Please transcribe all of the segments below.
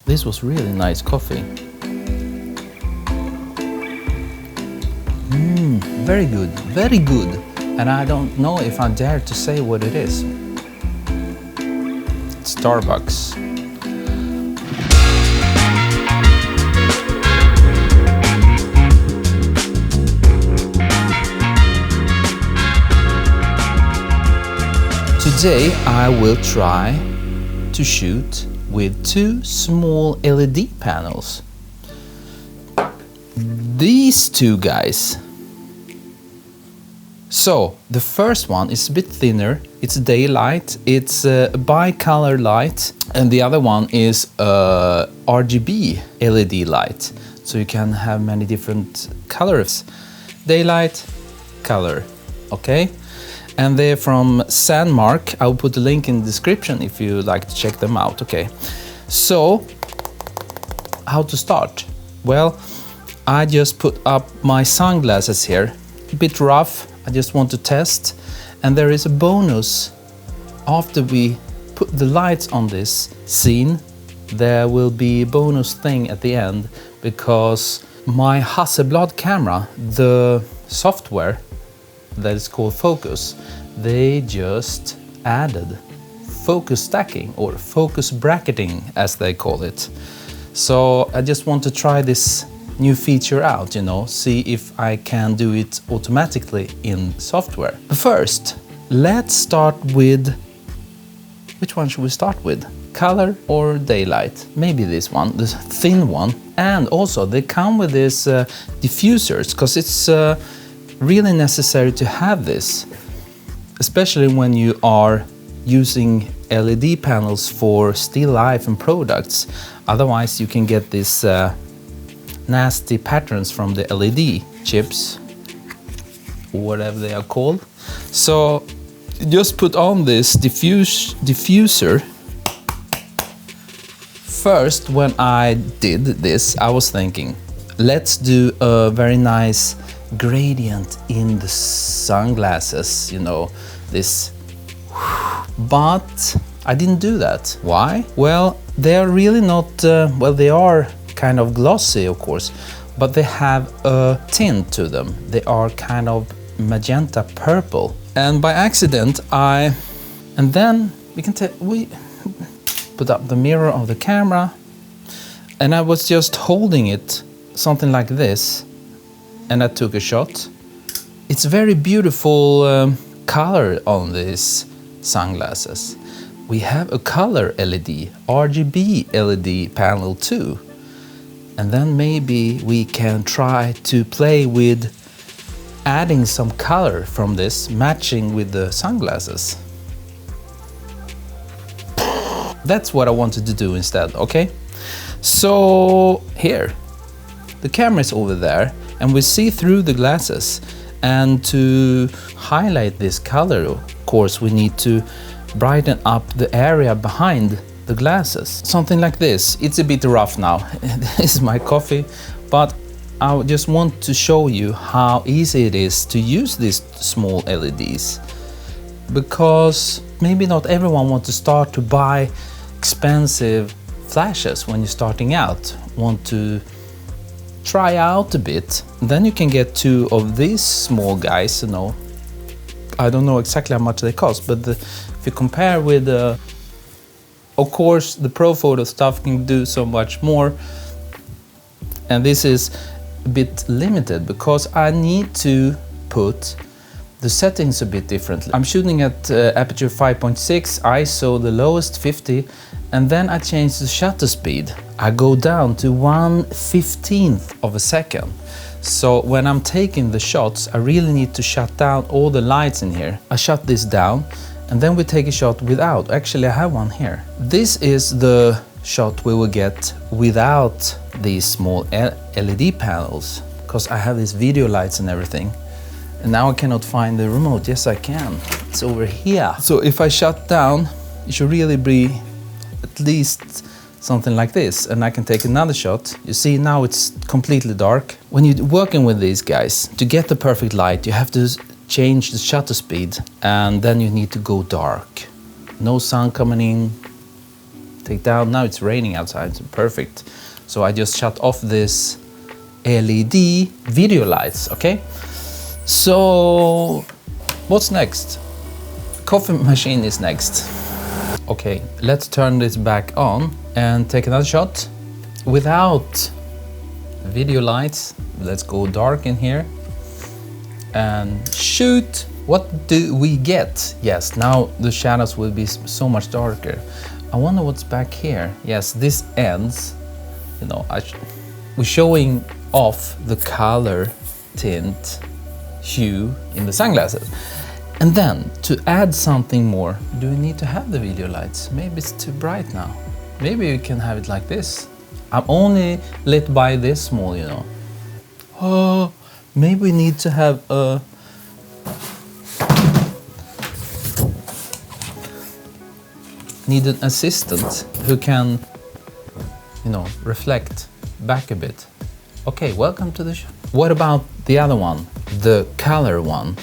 This was really nice coffee. Very good, very good. And I don't know if I dare to say what it is. It's Starbucks. Today I will try to shoot with two small LED panels. These two guys. So the first one is a bit thinner, it's daylight, it's a bicolor light, and the other one is a RGB LED light. So you can have many different colors. Daylight, color, okay? And they're from Sandmarc. I'll put a link in the description if you like to check them out, okay? So, how to start? Well, I just put up my sunglasses here. A bit rough, I just want to test. And there is a bonus. After we put the lights on this scene, there will be a bonus thing at the end, because my Hasselblad camera, the software that is called Focus, they just added focus stacking or focus bracketing, as they call it. So I just want to try this new feature out, you know, see if I can do it automatically in software. But first, let's start with, which one should we start with? Color or daylight? Maybe this one, this thin one. And also they come with these diffusers, because it's really necessary to have this, especially when you are using LED panels for still life and products. Otherwise you can get these nasty patterns from the LED chips, or whatever they are called. So just put on this diffuser. First, when I did this, I was thinking, let's do a very nice gradient in the sunglasses, you know, this. But I didn't do that. Why? Well, they're really not, well, they are kind of glossy, of course, but they have a tint to them. They are kind of magenta purple. And by accident, and then we put up the mirror of the camera, and I was just holding it, something like this, and I took a shot. It's very beautiful color on these sunglasses. We have a color LED, RGB LED panel too. And then maybe we can try to play with adding some color from this, matching with the sunglasses. That's what I wanted to do instead, okay? So here, the camera is over there, and we see through the glasses. And to highlight this color, of course, we need to brighten up the area behind the glasses. Something like this. It's a bit rough now. This is my coffee, but I just want to show you how easy it is to use these small LEDs. Because maybe not everyone wants to start to buy expensive flashes when you're starting out. Want to try out a bit. Then you can get two of these small guys, you know. I don't know exactly how much they cost, but if you compare with, of course, the Pro Photo stuff can do so much more. And this is a bit limited because I need to put the settings a bit differently. I'm shooting at aperture 5.6, ISO the lowest 50, and then I change the shutter speed. I go down to 1/15th of a second. So when I'm taking the shots, I really need to shut down all the lights in here. I shut this down, and then we take a shot without. Actually, I have one here. This is the shot we will get without these small LED panels, because I have these video lights and everything. And now I cannot find the remote. Yes, I can. It's over here. So if I shut down, it should really be at least something like this, and I can take another shot. You see, now it's completely dark. When you're working with these guys, to get the perfect light, you have to change the shutter speed, and then you need to go dark. No sun coming in. take down. Now it's raining outside, so perfect. So I just shut off this LED video lights, okay? So what's next? Coffee machine is next. Okay, let's turn this back on and take another shot without video lights. Let's go dark in here and shoot. What do we get? Yes, now the shadows will be so much darker. I wonder what's back here. Yes, this ends, you know, we're showing off the color tint hue in the sunglasses. And then to add something more, do we need to have the video lights? Maybe it's too bright now. Maybe we can have it like this. I'm only lit by this small, you know. Oh, maybe we need to have a need an assistant who can, you know, reflect back a bit. Okay, welcome to the show. What about the other one, the color one?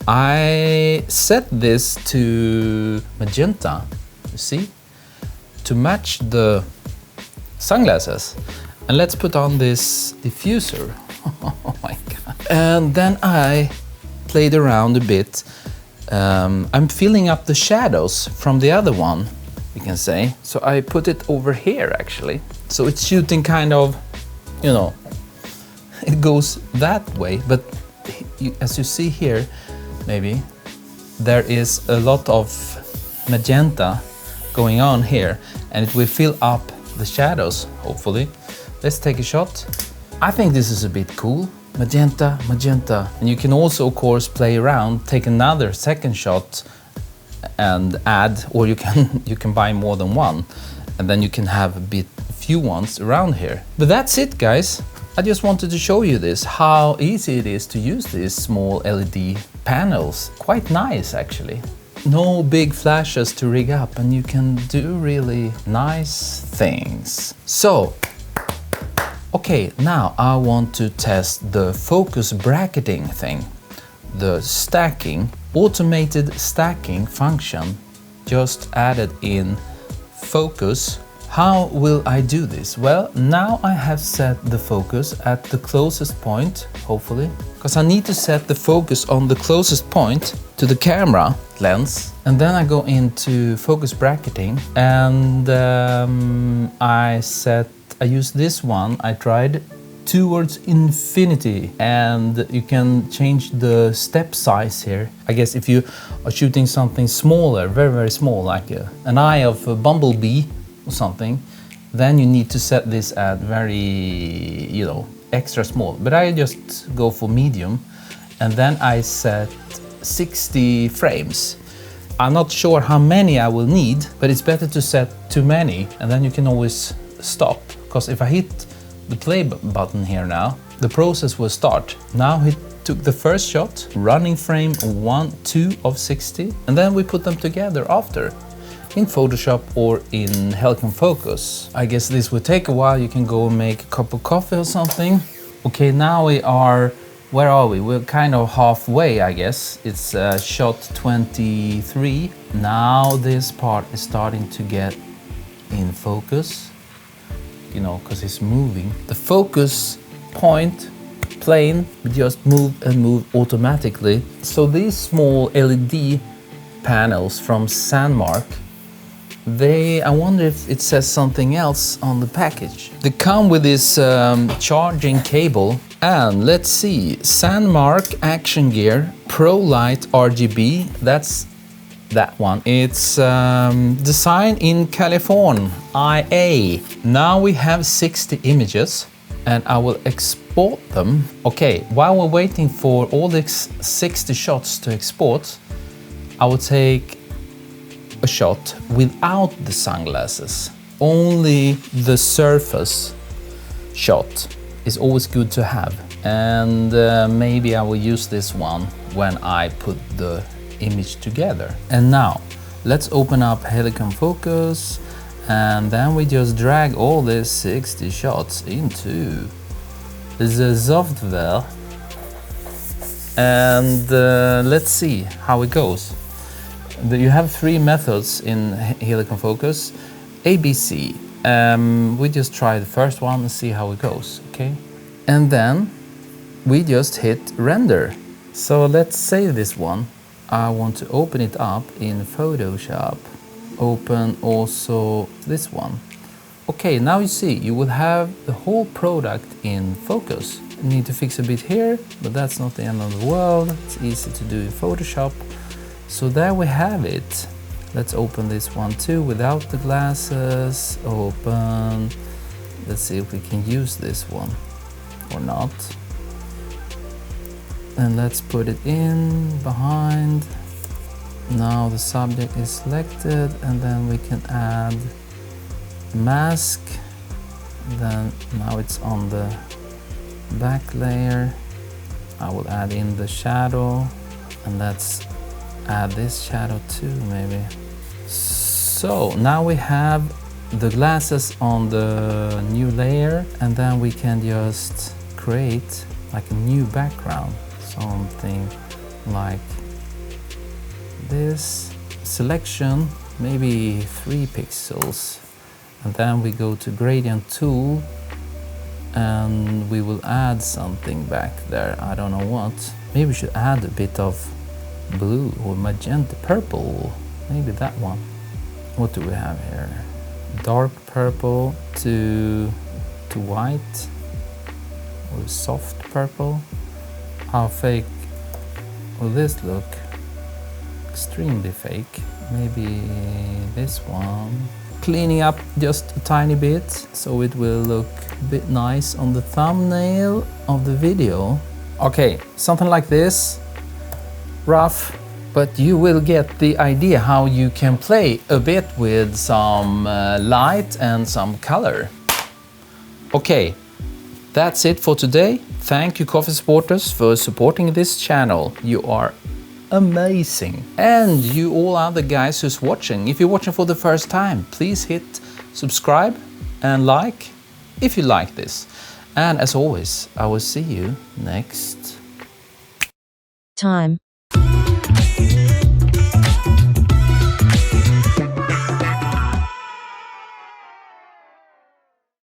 I set this to magenta, you see, to match the sunglasses. And let's put on this diffuser. Oh my God. And then I played around a bit. I'm filling up the shadows from the other one, you can say. So I put it over here actually. So it's shooting kind of, you know, it goes that way. But as you see here, maybe, there is a lot of magenta going on here and it will fill up the shadows, hopefully. Let's take a shot. I think this is a bit cool. Magenta, magenta. And you can also, of course, play around, take another second shot and add, or you can buy more than one. And then you can have a few ones around here. But that's it, guys. I just wanted to show you this, how easy it is to use these small LED panels. Quite nice, actually. No big flashes to rig up and you can do really nice things. So, okay, now I want to test the focus bracketing thing. The stacking, automated stacking function just added in focus. How will I do this? Well, now I have set the focus at the closest point, hopefully, because I need to set the focus on the closest point to the camera lens. And then I go into focus bracketing and I use this one. I tried towards infinity and you can change the step size here. I guess if you are shooting something smaller, very, very small, like an eye of a bumblebee or something, then you need to set this at very, you know, extra small. But I just go for medium and then I set 60 frames. I'm not sure how many I will need, but it's better to set too many and then you can always stop. Because if I hit the play button here now, the process will start. Now he took the first shot, running frame 1, 2 of 60, and then we put them together after in Photoshop or in Helicon Focus. I guess this will take a while. You can go and make a cup of coffee or something. Okay, now we are, where are we? We're kind of halfway, I guess. It's shot 23. Now this part is starting to get in focus, you know, because it's moving. The focus point plane just move and move automatically. So these small LED panels from Sandmarc, I wonder if it says something else on the package. They come with this charging cable, and let's see, Sandmarc Action Gear Prolight RGB, that's that one. It's designed in California, IA. Now we have 60 images and I will export them. Okay, while we're waiting for all the 60 shots to export, I will take a shot without the sunglasses. Only the surface shot is always good to have. And maybe I will use this one when I put the image together. And now let's open up Helicon Focus and then we just drag all these 60 shots into the software and let's see how it goes. You have 3 methods in Helicon Focus. ABC. We just try the first one and see how it goes, okay? And then we just hit render. So let's save this one. I want to open it up in Photoshop. Open also this one. Okay, now you see, you will have the whole product in focus. You need to fix a bit here, but that's not the end of the world. It's easy to do in Photoshop. So there we have it. Let's open this one too without the glasses. Open. Let's see if we can use this one or not. And let's put it in behind. Now the subject is selected, and then we can add mask. Then now it's on the back layer. I will add in the shadow, and let's add this shadow too maybe. So now we have the glasses on the new layer, and then we can just create like a new background, something like this. Selection maybe 3 pixels, and then we go to gradient tool and we will add something back there. I don't know what. Maybe we should add a bit of blue or magenta, purple, maybe that one. What do we have here? Dark purple to white or soft purple. How fake will this look? Extremely fake. Maybe this one. Cleaning up just a tiny bit so it will look a bit nice on the thumbnail of the video. Okay, something like this. Rough, but you will get the idea how you can play a bit with some light and some color. Okay, that's it for today. Thank you, coffee supporters, for supporting this channel. You are amazing. And you all other guys who's watching, if you're watching for the first time, please hit subscribe and like if you like this. And as always, I will see you next time.